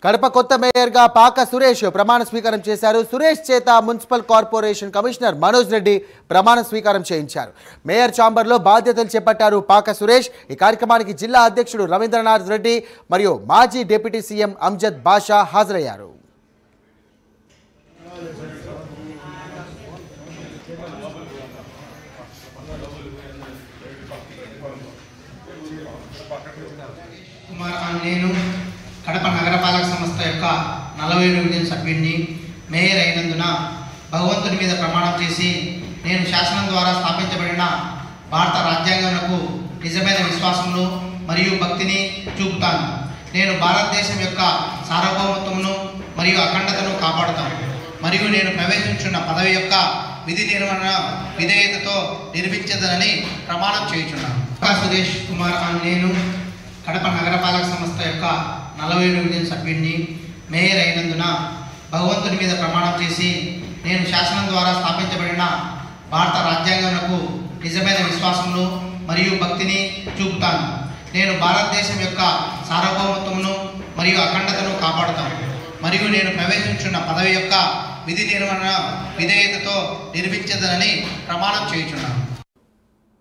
కడప కొత్త మేయర్గా పాక సురేష్ ప్రమాణ స్వీకారం చేశారు. సురేష్ చేత municipal corporation commissioner Manoj Reddy ప్రమాణ స్వీకారం చేయించారు. మేయర్ ఛాంబర్లో బాధ్యతలు చేపట్టారు పాక సురేష్. ఈ కార్యక్రమానికి జిల్లా అధ్యక్షుడు రవీంద్రనాథ్ రెడ్డి మరియు మాజీ డిప్యూటీ సీఎం అంజద్ బాషా హాజరయ్యారు. నేను కడప నగరపాలక సంస్థ యొక్క 40వ డివిజన్ సభ్యుడిని. మేయర్ అయినందున భగవంతుని మీద ప్రమాణం చేసి నేను శాసనం ద్వారా స్థాపించబడిన భారత రాజ్యాంగంకు నిజమైన విశ్వాసమును మరియు భక్తిని చూపుతాను. నేను భారతదేశం యొక్క సార్వభౌమత్వమును మరియు అఖండతను కాపాడుతాను మరియు నేను ప్రవేశించున్న పదవి యొక్క విధి నిర్వహణ విధేయతతో నిర్వహించదనని ప్రమాణం చేయుచున్నాను. సురేష్ కుమార్ నేను కడప నగరపాలక సంస్థ యొక్క 40వ డివిజన్ సభ్యుడిని. మేయర్ అయినందున భగవంతుని మీద ప్రమాణం చేసి నేను శాసనం ద్వారా స్థాపించబడిన భారత రాజ్యాంగంకు నిజమైన విశ్వాసమును మరియు భక్తిని చూపుతాను. నేను భారతదేశం యొక్క సార్వభౌమత్వమును మరియు అఖండతను కాపాడుతాను మరియు నేను ప్రవేశించున్న పదవి యొక్క విధి నిర్వహణ విధేయతతో నిర్వహించదనని ప్రమాణం చేయుచున్నాను.